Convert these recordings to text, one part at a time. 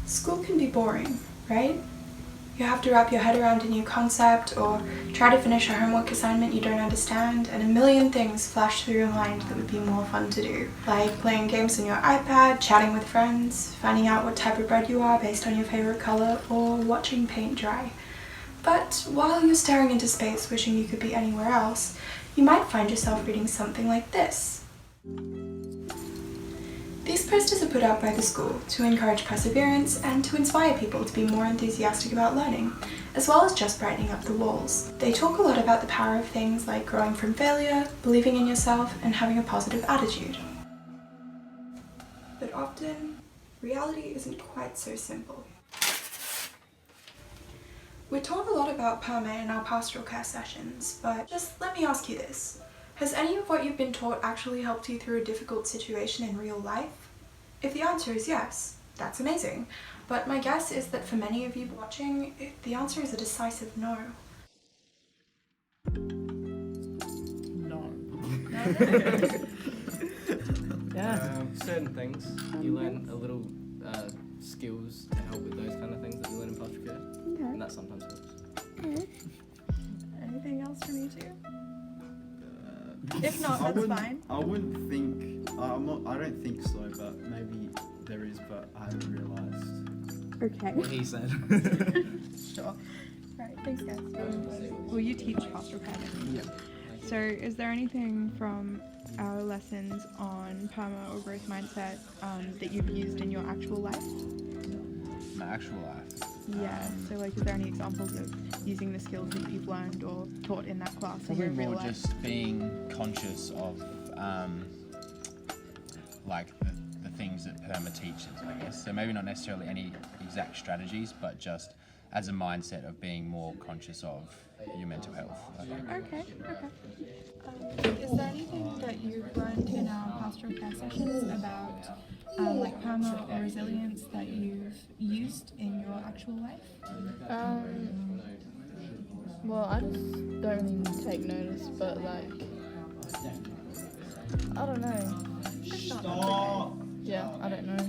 School can be boring, right? You have to wrap your head around a new concept or try to finish a homework assignment you don't understand, and a million things flash through your mind that would be more fun to do, like playing games on your iPad, chatting with friends, finding out what type of bread you are based on your favorite color, or watching paint dry. But while you're staring into space wishing you could be anywhere else, you might find yourself reading something like this. These posters are put out by the school to encourage perseverance and to inspire people to be more enthusiastic about learning, as well as just brightening up the walls. They talk a lot about the power of things like growing from failure, believing in yourself, and having a positive attitude. But often, reality isn't quite so simple. We're taught a lot about PERMA in our pastoral care sessions, but just let me ask you this. Has any of what you've been taught actually helped you through a difficult situation in real life? If the answer is yes, that's amazing. But my guess is that for many of you watching, the answer is a decisive no. No. Yeah. Certain things. You learn a little skills to help with those kind of things that you learn in pastoral care. Okay. And that sometimes helps. Anything else from you two? If not, that's fine. I wouldn't think. I don't think so, but maybe there is, but I haven't realised. Okay. What he said. Sure. Alright, thanks guys. Well, you teach pastoral care, don't you? Yeah. So is there anything from our lessons on PERMA or growth mindset that you've used in your actual life? My actual life. Yeah, so like is there any examples of using the skills that you've learned or taught in that class in Probably your real more life? just being conscious of like the things that PERMA teaches, I guess. So maybe not necessarily any exact strategies, but just as a mindset of being more conscious of your mental health, I think. Okay. Is there anything that you've learned in our pastoral care sessions about like PERMA or resilience that you've used in your actual life? Well, I just don't really take notice, but like, I don't know. Stop! Yeah, I don't know.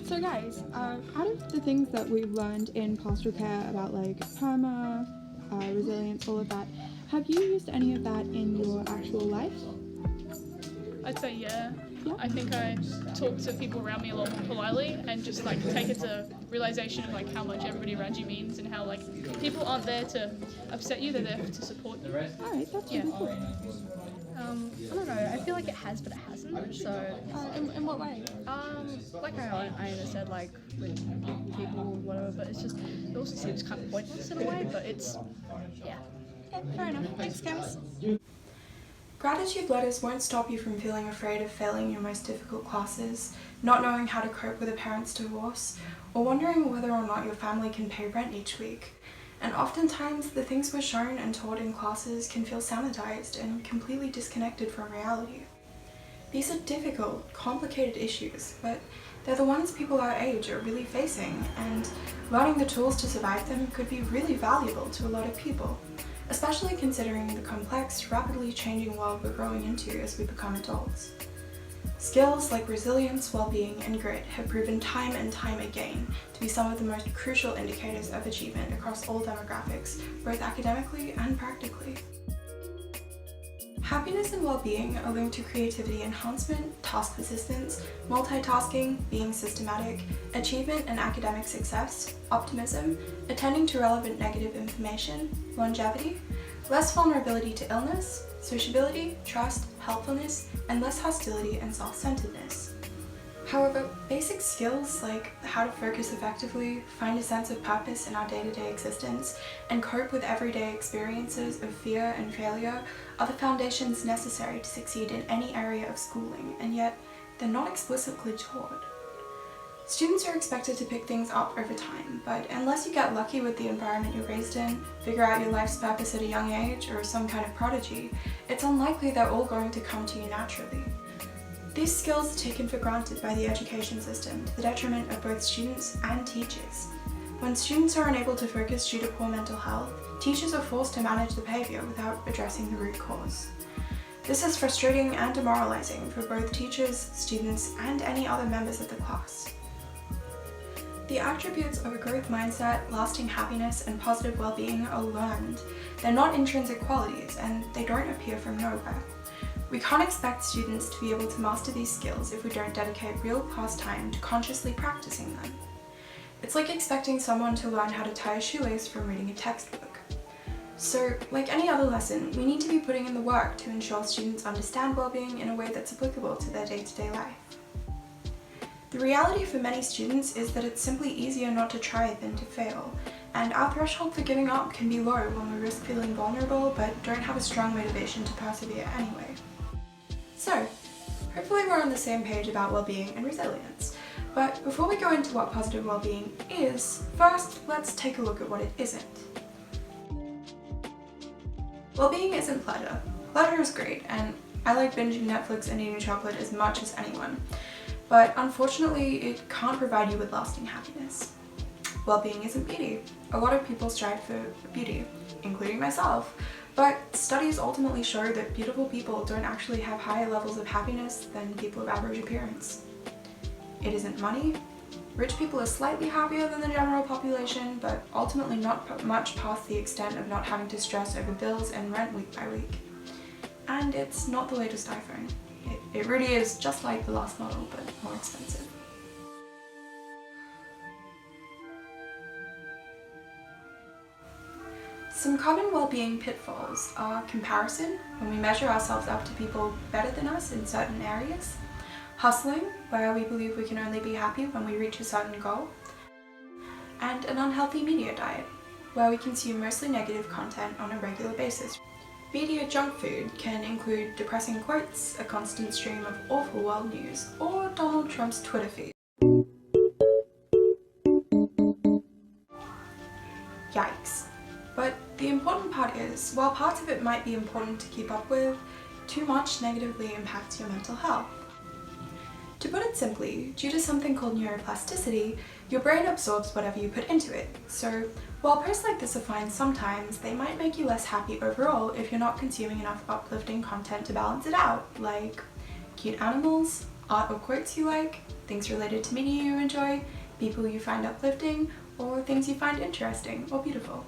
So guys, out of the things that we've learned in pastoral care about like PERMA, resilience, all of that, have you used any of that in your actual life? I'd say yeah. Yeah. I think I talk to people around me a lot more politely and just like take it to realization of like how much everybody around you means and how like people aren't there to upset you, they're there to support you. Alright, that's really cool. I don't know, I feel like it has but it hasn't, so... In what way? Like I said, like with people or whatever, but it's just, it also seems kind of pointless in a way, but it's, yeah. Okay, fair enough. Thanks guys. Gratitude letters won't stop you from feeling afraid of failing your most difficult classes, not knowing how to cope with a parent's divorce, or wondering whether or not your family can pay rent each week. And oftentimes, the things we're shown and taught in classes can feel sanitized and completely disconnected from reality. These are difficult, complicated issues, but they're the ones people our age are really facing, and learning the tools to survive them could be really valuable to a lot of people, especially considering the complex, rapidly changing world we're growing into as we become adults. Skills like resilience, well-being, and grit have proven time and time again to be some of the most crucial indicators of achievement across all demographics, both academically and practically. Happiness and well-being are linked to creativity enhancement, task persistence, multitasking, being systematic, achievement and academic success, optimism, attending to relevant negative information, longevity, less vulnerability to illness, sociability, trust, helpfulness, and less hostility and self-centeredness. However, basic skills like how to focus effectively, find a sense of purpose in our day-to-day existence, and cope with everyday experiences of fear and failure are the foundations necessary to succeed in any area of schooling, and yet they're not explicitly taught. Students are expected to pick things up over time, but unless you get lucky with the environment you're raised in, figure out your life's purpose at a young age, or some kind of prodigy, it's unlikely they're all going to come to you naturally. These skills are taken for granted by the education system to the detriment of both students and teachers. When students are unable to focus due to poor mental health, teachers are forced to manage the behaviour without addressing the root cause. This is frustrating and demoralising for both teachers, students, and any other members of the class. The attributes of a growth mindset, lasting happiness, and positive well-being are learned. They're not intrinsic qualities, and they don't appear from nowhere. We can't expect students to be able to master these skills if we don't dedicate real past time to consciously practicing them. It's like expecting someone to learn how to tie a shoelace from reading a textbook. So, like any other lesson, we need to be putting in the work to ensure students understand well-being in a way that's applicable to their day-to-day life. The reality for many students is that it's simply easier not to try than to fail, and our threshold for giving up can be low when we risk feeling vulnerable but don't have a strong motivation to persevere anyway. So, hopefully we're on the same page about well-being and resilience. But before we go into what positive well-being is, first let's take a look at what it isn't. Well-being isn't pleasure. Pleasure is great, and I like binging Netflix and eating chocolate as much as anyone. But unfortunately, it can't provide you with lasting happiness. Well-being isn't beauty. A lot of people strive for beauty, including myself. But studies ultimately show that beautiful people don't actually have higher levels of happiness than people of average appearance. It isn't money. Rich people are slightly happier than the general population, but ultimately not much past the extent of not having to stress over bills and rent week by week. And it's not the latest iPhone. It really is just like the last model, but more expensive. Some common well-being pitfalls are comparison, when we measure ourselves up to people better than us in certain areas, hustling, where we believe we can only be happy when we reach a certain goal, and an unhealthy media diet, where we consume mostly negative content on a regular basis. Media junk food can include depressing quotes, a constant stream of awful world news, or Donald Trump's Twitter feed. Yikes. But the important part is, while parts of it might be important to keep up with, too much negatively impacts your mental health. To put it simply, due to something called neuroplasticity, your brain absorbs whatever you put into it. So, while posts like this are fine sometimes, they might make you less happy overall if you're not consuming enough uplifting content to balance it out, like cute animals, art or quotes you like, things related to media you enjoy, people you find uplifting, or things you find interesting or beautiful.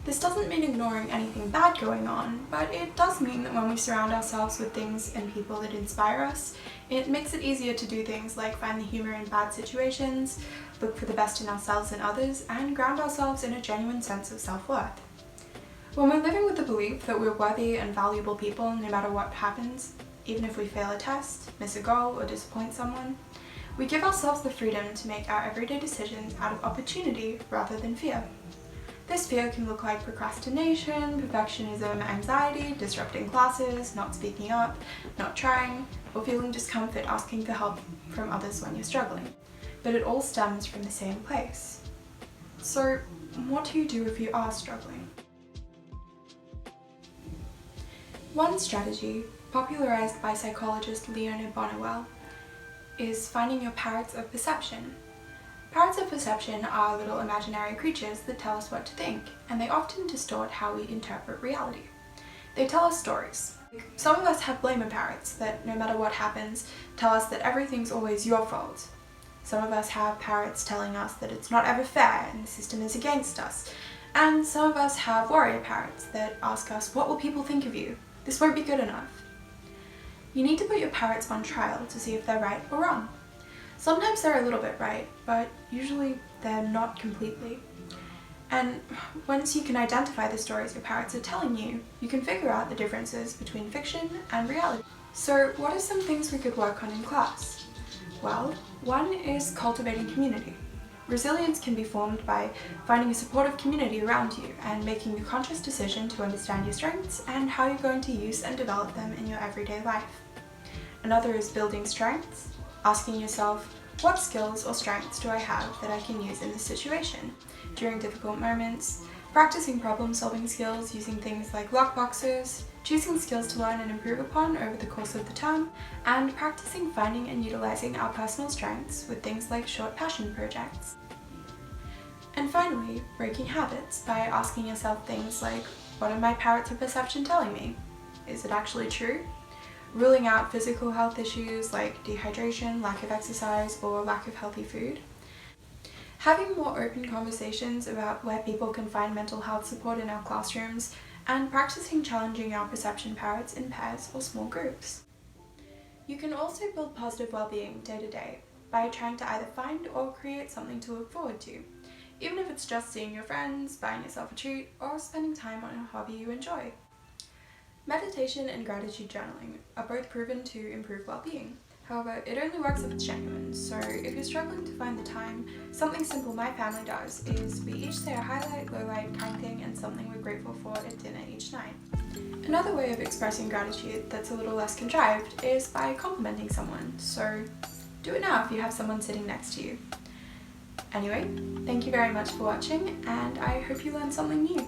This doesn't mean ignoring anything bad going on, but it does mean that when we surround ourselves with things and people that inspire us, it makes it easier to do things like find the humour in bad situations, look for the best in ourselves and others, and ground ourselves in a genuine sense of self-worth. When we're living with the belief that we're worthy and valuable people no matter what happens, even if we fail a test, miss a goal, or disappoint someone, we give ourselves the freedom to make our everyday decisions out of opportunity rather than fear. This fear can look like procrastination, perfectionism, anxiety, disrupting classes, not speaking up, not trying, or feeling discomfort asking for help from others when you're struggling. But it all stems from the same place. So, what do you do if you are struggling? One strategy, popularized by psychologist Leona Boniwell, is finding your parrots of perception. Parrots of perception are little imaginary creatures that tell us what to think, and they often distort how we interpret reality. They tell us stories. Some of us have blamer parrots that, no matter what happens, tell us that everything's always your fault. Some of us have parrots telling us that it's not ever fair and the system is against us. And some of us have warrior parrots that ask us, what will people think of you? This won't be good enough. You need to put your parrots on trial to see if they're right or wrong. Sometimes they're a little bit right, but usually they're not completely. And once you can identify the stories your parrots are telling you, you can figure out the differences between fiction and reality. So what are some things we could work on in class? Well, one is cultivating community. Resilience can be formed by finding a supportive community around you and making a conscious decision to understand your strengths and how you're going to use and develop them in your everyday life. Another is building strengths, asking yourself, what skills or strengths do I have that I can use in this situation? During difficult moments, practicing problem-solving skills using things like lockboxes, choosing skills to learn and improve upon over the course of the term, and practicing finding and utilising our personal strengths with things like short passion projects. And finally, breaking habits by asking yourself things like, what are my parrots of perception telling me? Is it actually true? Ruling out physical health issues like dehydration, lack of exercise, or lack of healthy food. Having more open conversations about where people can find mental health support in our classrooms, and practicing challenging our perception parrots in pairs or small groups. You can also build positive well-being day to day by trying to either find or create something to look forward to, even if it's just seeing your friends, buying yourself a treat, or spending time on a hobby you enjoy. Meditation and gratitude journaling are both proven to improve well-being. However, it only works if it's genuine, so if you're struggling to find the time, something simple my family does is we each say a highlight, lowlight, kind thing, and something we're grateful for at dinner each night. Another way of expressing gratitude that's a little less contrived is by complimenting someone, so do it now if you have someone sitting next to you. Anyway, thank you very much for watching, and I hope you learned something new.